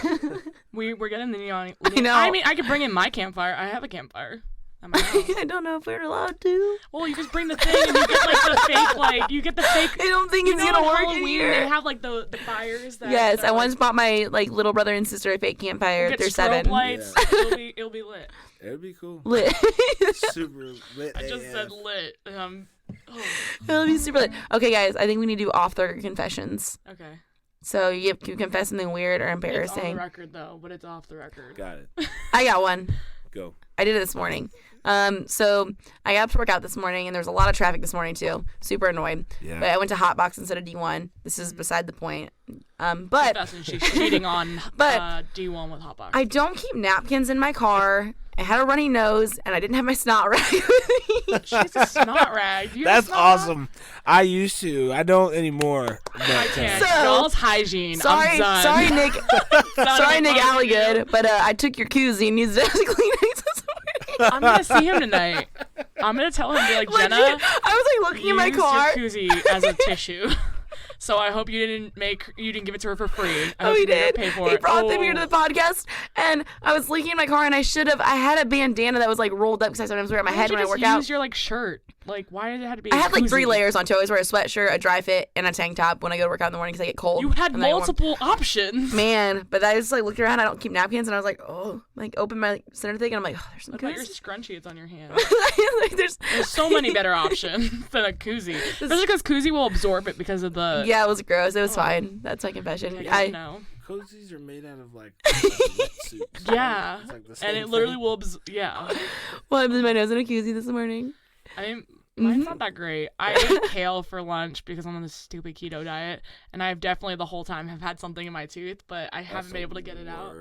We're getting the neon. I know. I mean, I could bring in my campfire. I have a campfire at my house. I don't know if we're allowed to. Well, you just bring the thing and you get like the fake, like you get the fake. I don't think You it's know, gonna on work in Halloween, here. they have like the fires. Yes, I like, once bought my like little brother and sister a fake campfire. get They're strobe 7. lights. Yeah. It'll be lit. it'd be cool. Lit. Super lit. I just AF. said lit. It'll be super lit. Okay, guys, I think we need to do off the confessions. Okay. So you can confess something weird or It's on the embarrassing. record though, but it's off the record. Got it. I got one. Go. I did it this morning. So I got up to work out this morning, and there was a lot of traffic this morning too. Super annoyed. Yeah. But I went to Hotbox instead of D1. This is beside the point. But Confessing she's cheating on But- D1 with Hotbox. I don't keep napkins in my car. I had a runny nose, and I didn't have my snot rag with me. She's a snot rag. Do you have That's a snot rag? awesome. I used to. I don't anymore. But, I can't. So- Y'all's hygiene. Sorry, I'm done. sorry, Nick. Sorry, Nick Alley Alligood. But I took your koozie and used it as a Kleenex this morning. I'm gonna see him tonight. I'm gonna tell him, be like, Jenna, Legit, I was like looking in my use car. your koozie as a tissue. So I hope you didn't give it to her for free. I Oh, hope he you didn't did. pay for He it. brought them here to the podcast, and I was leaking in my car, and I had a bandana that was like rolled up because I sometimes wear it on my head when I work out. Use your like shirt. Like, why did it have to be? I a had like 3 koozie? layers on too. I always wear a sweatshirt, a dry fit, and a tank top when I go to work out in the morning because I get cold. You had and then I warm- multiple options. Man, but I just like looked around. I don't keep napkins, and I was like, oh, like open my center thing, and I'm like, oh, there's some Look at your koozies. scrunchie. It's on your hand. Like, there's So many better options than a koozie. Especially because koozie will absorb it because of the. Yeah, it was gross. It was fine. That's my confession. I know. Cozies are made out of like wetsuits. Yeah, It's like the and same it literally thing. will. Yeah. well, I blew my nose in a koozie this morning. Mine's not that great. I ate kale for lunch because I'm on this stupid keto diet, and I've definitely the whole time have had something in my tooth, but I haven't been able to get it out.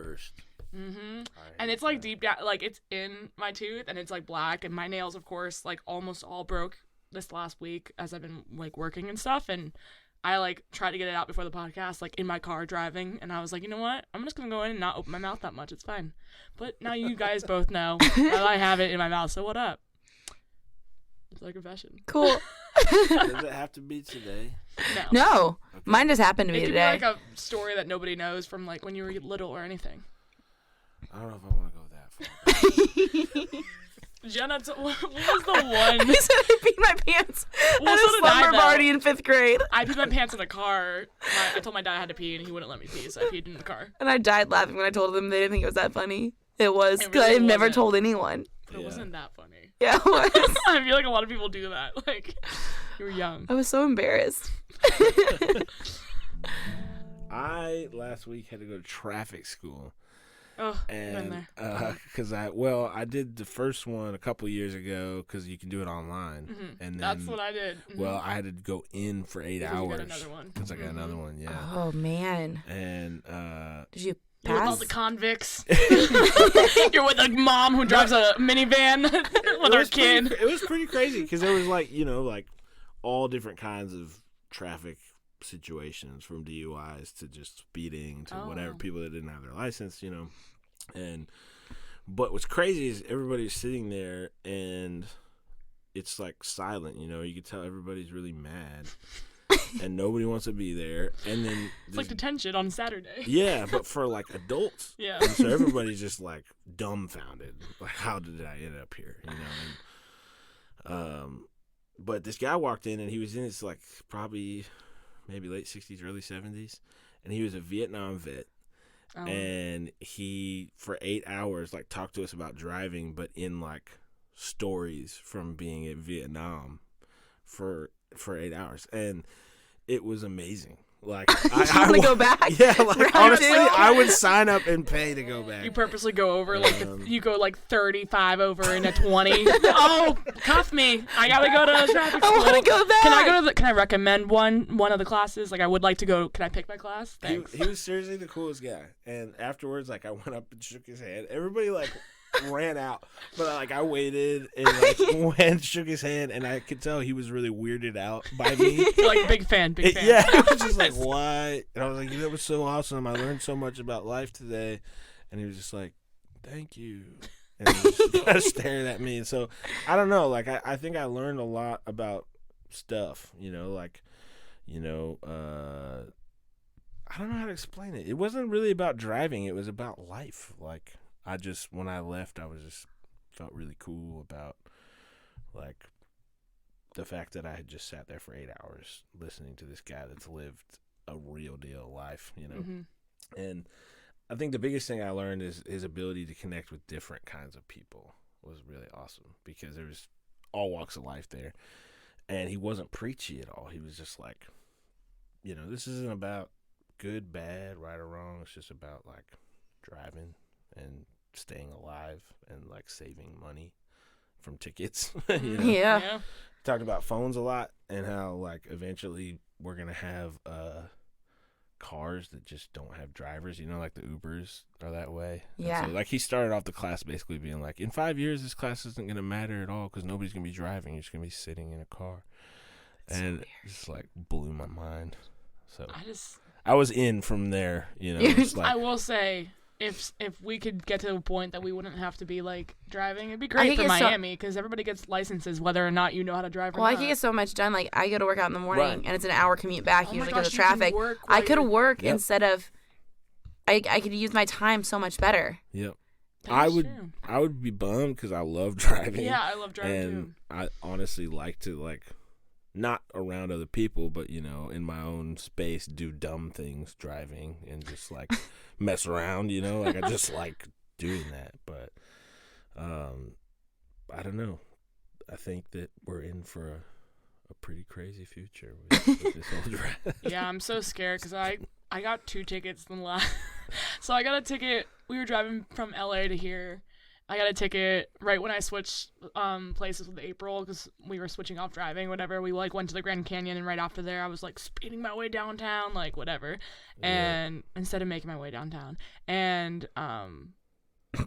And it's like deep down, like it's in my tooth, and it's like black, and my nails, of course, like almost all broke this last week as I've been like working and stuff, and I like tried to get it out before the podcast, like in my car driving, and I was like, you know what? I'm just gonna go in and not open my mouth that much. It's fine. But now you guys both know that I have it in my mouth. So what up? It's like a confession. Cool. Does it have to be today? No, mine just happened to me It could be today. like a story that nobody knows from like when you were little or anything. I don't know if I want to go that far. Jenna, what was the one? I said I peed my pants Well, at so a did I, slumber though. party in 5th grade, I peed my pants in the car. I told my dad I had to pee, and he wouldn't let me pee, so I peed in the car. and I died laughing when I told them. They didn't think it was that funny. It was It because really I've never wasn't. told anyone. But it wasn't that funny. Yeah, it was. I feel like a lot of people do that. Like, you were young. I was so embarrassed. I last week had to go to traffic school. Oh, been And there. because I did the first one a couple years ago because you can do it online, and then That's what I did. well, I had to go in for 8 Because you hours got another one. because I got another one, yeah. Oh man, And did you You're with all pass? the convicts. You're with a mom who drives a minivan with her kid. it was pretty crazy because there was like like all different kinds of traffic situations, from DUIs to just speeding to whatever, people that didn't have their license, and but what's crazy is everybody's sitting there and it's like silent, you could tell everybody's really mad. and nobody wants to be there. And then It's like detention on Saturday. yeah, but for like adults. Yeah. And so everybody's just like dumbfounded. Like, how did I end up here? But this guy walked in, and he was in his like probably maybe late 60s, early 70s, and he was a Vietnam vet. Oh. And he for 8 hours like talked to us about driving, but in like stories from being in Vietnam for 8 hours, and it was amazing. Like I want to go back? Yeah, like Round honestly, two? I would sign up and pay to go back. You purposely go over you go like 35 over in a 20. Oh, cuff me! I gotta go to traffic school. I want to go back. Can I recommend one of the classes? Like I would like to go. Can I pick my class? Thanks. He was seriously the coolest guy. And afterwards, like I went up and shook his hand. Everybody like ran out, but like I waited and like went, shook his hand, and I could tell he was really weirded out by me. Like big fan. Yeah, it was just like, why? And I was like, that was so awesome. I learned so much about life today. And he was just like, thank you. And he was just kind of staring at me. And so I don't know. Like I think I learned a lot about stuff. I don't know how to explain it. It wasn't really about driving. It was about life. Like when I left, I was just felt really cool about like the fact that I had just sat there for 8 hours listening to this guy that's lived a real deal life, Mm-hmm. And I think the biggest thing I learned is his ability to connect with different kinds of people was really awesome, because there was all walks of life there, and he wasn't preachy at all. He was just like, this isn't about good, bad, right or wrong. It's just about like driving and staying alive and like saving money from tickets. Yeah. Talked about phones a lot, and how like eventually we're gonna have cars that just don't have drivers, like the Ubers are that way. Yeah. And so, like, he started off the class basically being like, in 5 years this class isn't gonna matter at all because nobody's gonna be driving, you're just gonna be sitting in a car. That's and so it just like blew my mind. So I was in from there, It's like, I will say, if we could get to a point that we wouldn't have to be like driving, it'd be I great think for it's so- Miami, because everybody gets licenses whether or not you know how to drive or Well, I not. can get so much done. Like, I go to work out in the morning, Right. and it's an hour commute back, Oh usually my because of gosh, you can traffic. work I while could you're- work Yep. instead of. I could use my time so much better. Yep. That's I true. would be bummed because I love driving. Yeah, I love driving and too. I honestly like to, like, not around other people, but in my own space, do dumb things driving and just like mess around. Like, I just like doing that. But I don't know. I think that we're in for a pretty crazy future with this whole drive. Yeah, I'm so scared because I got 2 tickets in the last. So I got a ticket. We were driving from LA to here. I got a ticket right when I switched places with April, because we were switching off driving, whatever. We like went to the Grand Canyon, and right after there, I was like speeding my way downtown, like whatever. And instead of making my way downtown, and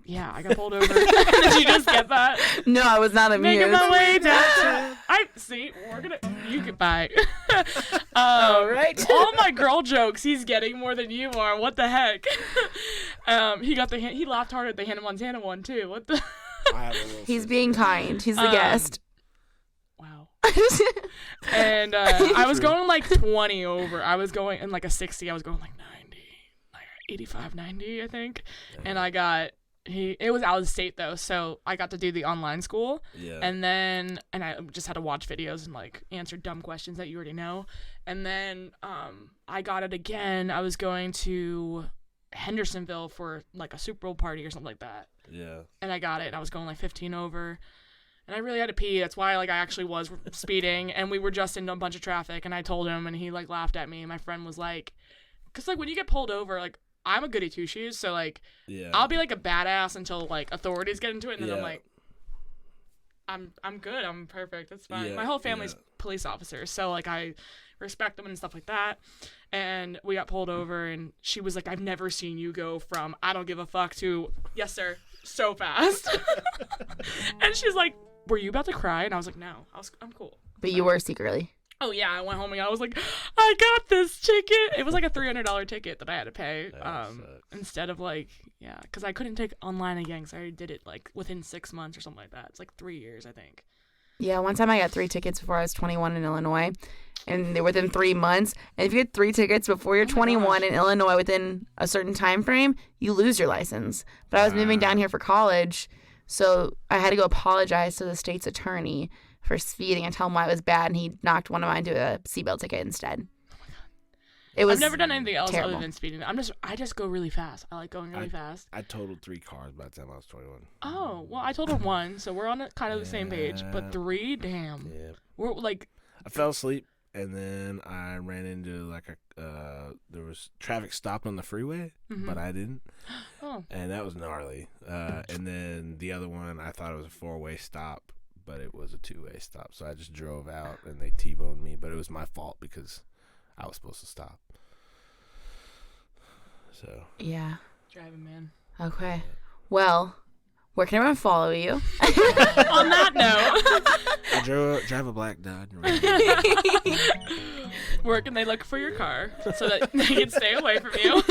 yeah, I got pulled over. Did you just get that? No, I was not amused. Making my way downtown. You get by. All right. All my girl jokes he's getting more than you are. What the heck? He laughed hard at the Hannah Montana one too. What the? I have a little He's sister. being kind. He's the guest. Wow. And I was going like 20 over. I was going in like a 60. I was going like 90, like 85, 90, I think. And I got. It was out of state though, so I got to do the online school. Yeah. And I just had to watch videos and like answer dumb questions that you already know. And then I got it again. I was going to Hendersonville for like a Super Bowl party or something like that. Yeah. And I got it, and I was going like 15 over. And I really had to pee. That's why like I actually was speeding, and we were just in a bunch of traffic, and I told him, and he like laughed at me. And my friend was like, because like when you get pulled over, like I'm a goody two shoes, so like Yeah. I'll be like a badass until like authorities get into it, and then I'm Yeah. like, I'm good, I'm perfect, that's fine. Yeah, My whole family's yeah. police officers, so like I respect them and stuff like that. And we got pulled over, and she was like, I've never seen you go from I don't give a fuck to yes sir so fast. And she's like, were you about to cry? And I was like, no, I'm cool. But you were secretly. Oh yeah, I went home and I was like, I got this ticket. It was like a $300 ticket that I had to pay. That sucks. Instead of like, yeah, because I couldn't take online again because I already did it like within 6 months or something like that. It's like 3 years, I think. Yeah, one time I got 3 tickets before I was 21 in Illinois, and they were within 3 months. And if you get 3 tickets before you're 21 in Illinois within a certain time frame, you lose your license. But I was moving down here for college, so I had to go apologize to the state's attorney for speeding and tell him why it was bad, and he knocked one of mine to a seatbelt ticket instead. It was I've never done anything else terrible. other than speeding. I just go really fast. I like going really fast. I totaled 3 cars by the time I was 21. Oh, well, I totaled 1, so we're on kind of the same page. But 3, damn. Yeah. We're like, I fell asleep, and then I ran into like there was traffic stopped on the freeway, but I didn't. oh, And that was gnarly. And then the other one, I thought it was a 4-way stop, but it was a 2-way stop. So I just drove out, and they T-boned me. But it was my fault because I was supposed to stop. So Yeah. driving, man. Okay. Well, where can everyone follow you? On that note, I drive a black Dodge. where can they look for your car so that they can stay away from you?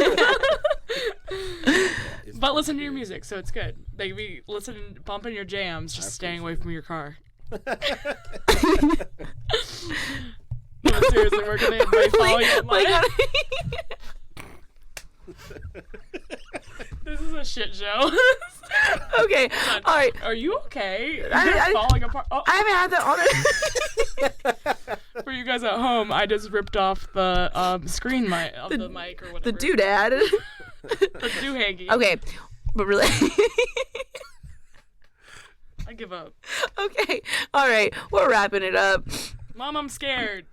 But listen to your music, so it's good. They be listening, bumping your jams, just staying away from your car. No, seriously, where can they follow you online? This is a shit show. Okay. All right. Are you okay? You're I- falling apart. Oh, I haven't had that on. for you guys at home, I just ripped off the screen mic of the mic or The whatever. doodad. The doohickey. Okay. But really. I give up. Okay. All right. We're wrapping it up. Mom, I'm scared.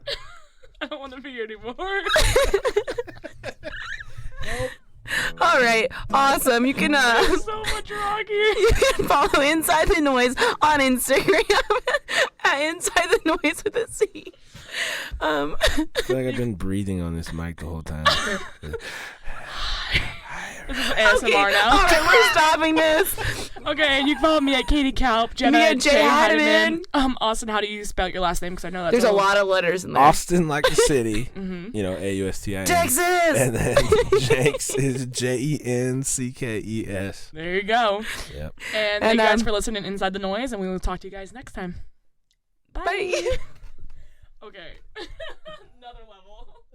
I don't want to be here anymore. All right. Awesome. You can There's so much wrong here. you can follow Inside the Noise on Instagram at Inside the Noise with a C. I feel like I've been breathing on this mic the whole time. This is ASMR now. All right, we're stopping this. Okay, you can follow me at Katie Kalp, Jenna Me at J. Heidemann. Heidemann. Austin, how do you spell your last name? Because I know that's There's a lot of letters in there. Austin, like the city. You know, AUSTIN. Texas. And then Jenckes is JENCKES. There you go. Yep. And thank you guys for listening to Inside the Noise, and we will talk to you guys next time. Bye. Bye. Okay. Another level. Oh.